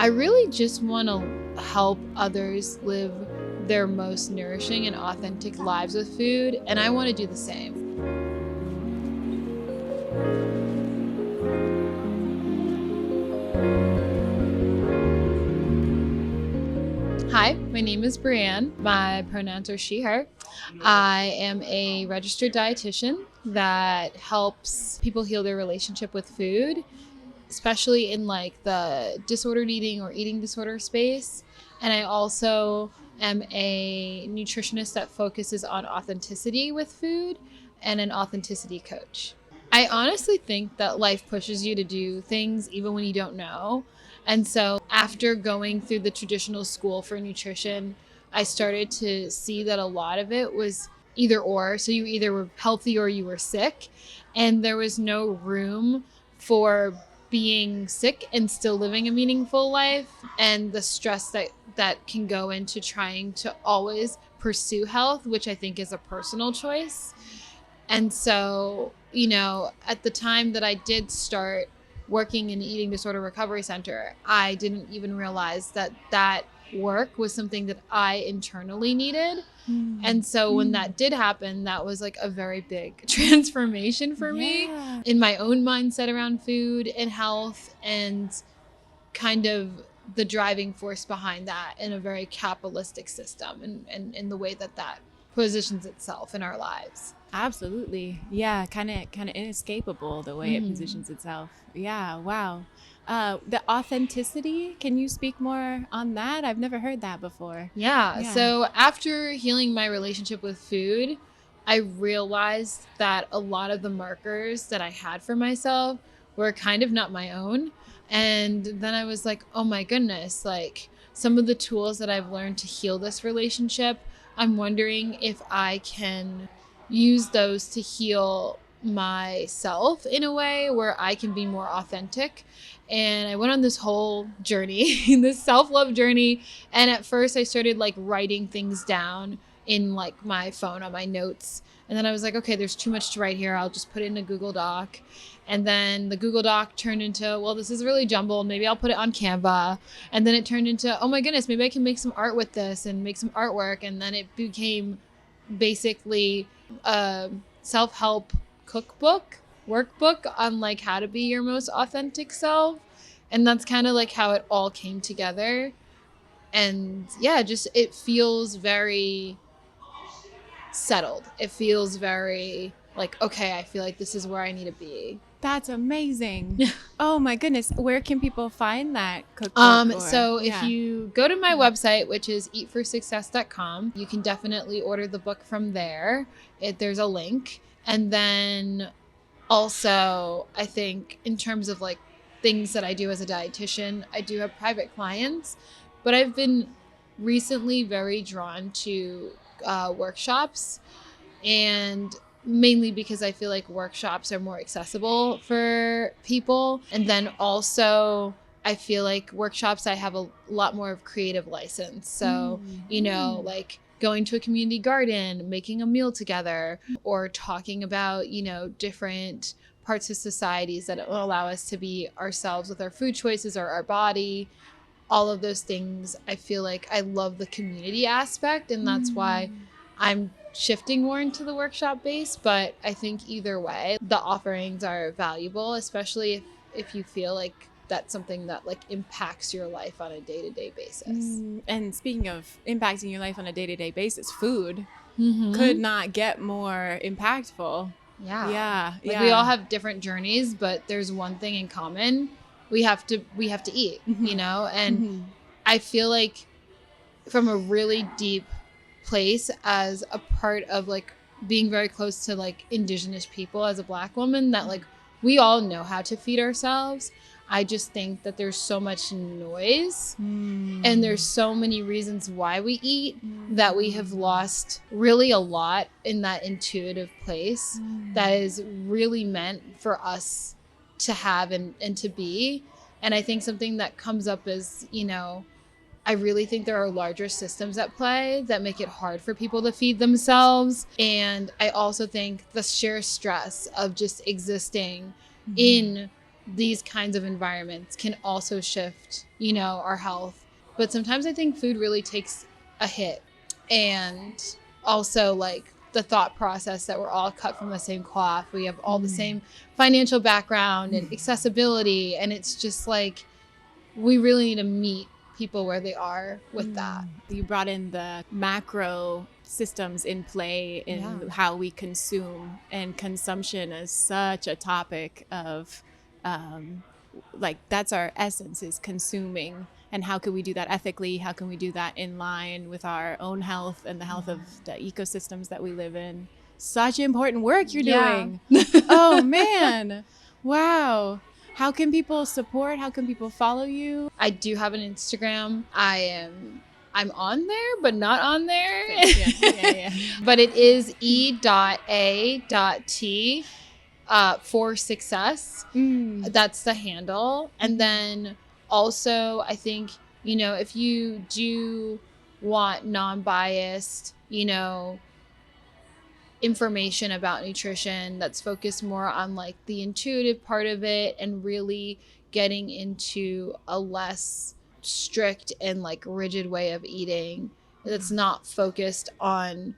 I really just want to help others live their most nourishing and authentic lives with food, and I want to do the same. Hi, my name is Brianne. My pronouns are she, her. I am a registered dietitian that helps people heal their relationship with food, especially in like the disordered eating or eating disorder space. And I also am a nutritionist that focuses on authenticity with food and an authenticity coach. I honestly think that life pushes you to do things even when you don't know. And so after going through the traditional school for nutrition, I started to see that a lot of it was either or. So you either were healthy or you were sick. And there was no room for being sick and still living a meaningful life, and the stress that can go into trying to always pursue health, which I think is a personal choice. And so, at the time that I did start working in an eating disorder recovery center, I didn't even realize that work was something that I internally needed. And so when that did happen, that was like a very big transformation for me in my own mindset around food and health, and kind of the driving force behind that in a very capitalistic system and in the way that positions itself in our lives. Absolutely. Yeah, kind of inescapable the way it positions itself. Yeah, wow. The authenticity, can you speak more on that? I've never heard that before. Yeah. So after healing my relationship with food, I realized that a lot of the markers that I had for myself were kind of not my own. And then I was like, oh my goodness, like some of the tools that I've learned to heal this relationship, I'm wondering if I can use those to heal myself in a way where I can be more authentic. And I went on this whole journey, this self-love journey. And at first I started like writing things down in like my phone on my notes. And then I was like, okay, there's too much to write here. I'll just put it in a Google Doc. And then the Google Doc turned into, well, this is really jumbled. Maybe I'll put it on Canva. And then it turned into, oh my goodness, maybe I can make some art with this and make some artwork. And then it became basically a self-help workbook on like how to be your most authentic self. And that's kind of like how it all came together. And yeah, just it feels very settled. It feels very like, okay, I feel like this is where I need to be. That's amazing. Oh my goodness. Where can people find that cookbook? If you go to my website, which is eatforsuccess.com, you can definitely order the book from there. There's a link. And then also, I think in terms of like things that I do as a dietitian, I do have private clients, but I've been recently very drawn to workshops, and mainly because I feel like workshops are more accessible for people. And then also I feel like workshops, I have a lot more of creative license. So, like going to a community garden, making a meal together, or talking about, different parts of societies that will allow us to be ourselves with our food choices or our body. All of those things, I feel like I love the community aspect, and that's why I'm shifting more into the workshop base. But I think either way, the offerings are valuable, especially if you feel like that's something that like impacts your life on a day-to-day basis. And speaking of impacting your life on a day-to-day basis, food could not get more impactful. Yeah. We all have different journeys, but there's one thing in common. We have to eat, and I feel like from a really deep place, as a part of like being very close to like indigenous people as a Black woman, that like we all know how to feed ourselves. I just think that there's so much noise and there's so many reasons why we eat that we have lost really a lot in that intuitive place that is really meant for us to have and to be. And I think something that comes up is, I really think there are larger systems at play that make it hard for people to feed themselves. And I also think the sheer stress of just existing in these kinds of environments can also shift, our health. But sometimes I think food really takes a hit. And also like the thought process that we're all cut from the same cloth. We have all the same financial background and accessibility. And it's just like, we really need to meet people where they are with that. You brought in the macro systems in play in how we consume, and consumption is such a topic of like that's our essence, is consuming. And how can we do that ethically? How can we do that in line with our own health and the health of the ecosystems that we live in? Such important work you're doing. Oh man. Wow. How can people support? How can people follow you? I do have an Instagram. I'm on there, but not on there. Yeah. But it is E.A.T for success. That's the handle. And then also, I think, if you do want non-biased, information about nutrition that's focused more on like the intuitive part of it and really getting into a less strict and like rigid way of eating that's not focused on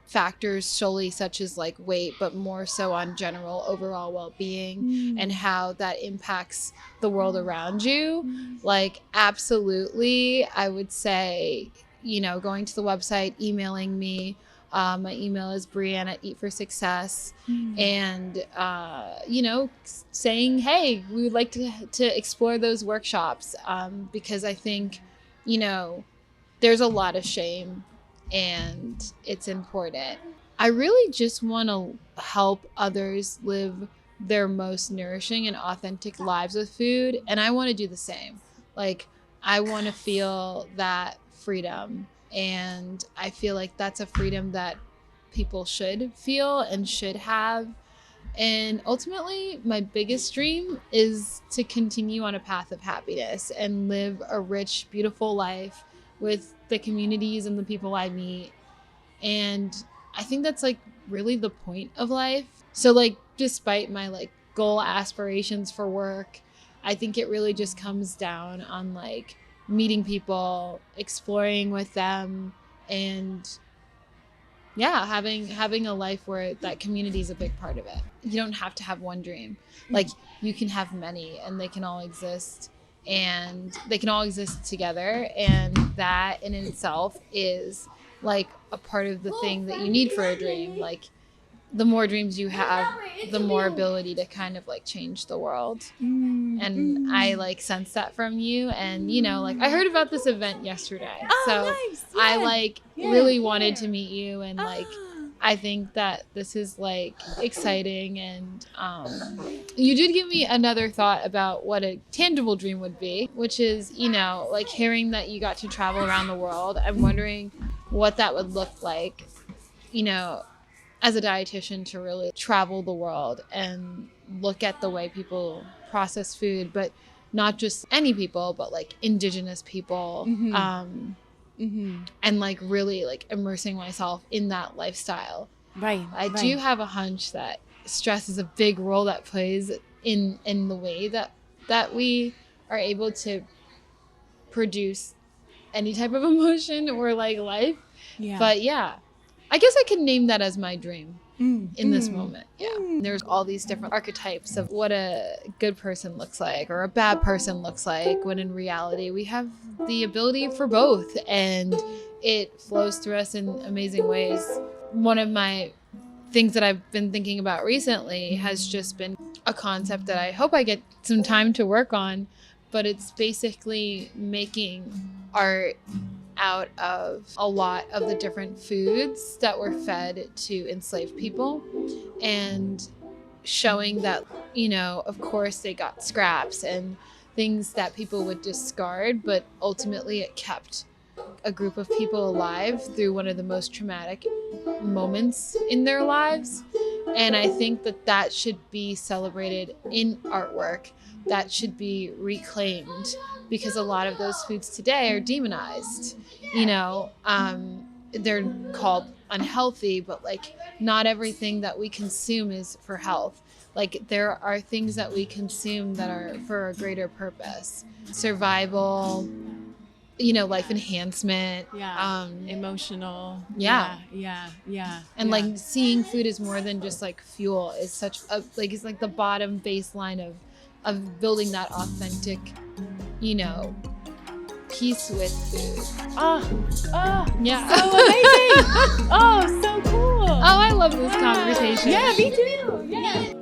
factors solely such as like weight, but more so on general overall well-being and how that impacts the world around you. Like, absolutely, I would say, going to the website, emailing me. My email is Brianne at Eat for Success. And, saying, hey, we would like to explore those workshops because I think, there's a lot of shame and it's important. I really just want to help others live their most nourishing and authentic lives with food. And I want to do the same. Like, I want to feel that freedom. And I feel like that's a freedom that people should feel and should have. And ultimately, my biggest dream is to continue on a path of happiness and live a rich, beautiful life with the communities and the people I meet. And I think that's like really the point of life. So like, despite my like goal aspirations for work, I think it really just comes down on like meeting people, exploring with them, and having a life where that community is a big part of it. You don't have to have one dream. Like, you can have many, and they can all exist, and they can all exist together. And that in itself is like a part of the thing that you need for a dream. Like, the more dreams you have, the more ability to kind of like change the world. And I like sense that from you. And, like, I heard about this event yesterday. Nice. Yeah. I like really wanted to meet you. And like, I think that this is like exciting. And you did give me another thought about what a tangible dream would be, which is, like hearing that you got to travel around the world. I'm wondering what that would look like, as a dietitian, to really travel the world and look at the way people process food, but not just any people, but like indigenous people. And like really like immersing myself in that lifestyle. Right. I do have a hunch that stress is a big role that plays in the way that we are able to produce any type of emotion or like life. But I guess I can name that as my dream in this moment. There's all these different archetypes of what a good person looks like or a bad person looks like, when in reality we have the ability for both, and it flows through us in amazing ways. One of my things that I've been thinking about recently has just been a concept that I hope I get some time to work on, but it's basically making art out of a lot of the different foods that were fed to enslaved people, and showing that, of course they got scraps and things that people would discard, but ultimately it kept a group of people alive through one of the most traumatic moments in their lives. And I think that should be celebrated in artwork. That should be reclaimed, because a lot of those foods today are demonized. They're called unhealthy, but like not everything that we consume is for health. Like there are things that we consume that are for a greater purpose. Survival, life enhancement. Yeah. Emotional. Yeah. And Yeah. like seeing food as more than just like fuel is such a it's like the bottom baseline of building that authentic, peace with food. Yeah. So amazing. Oh, so cool. Oh, I love this conversation. Yeah, me too. Yeah.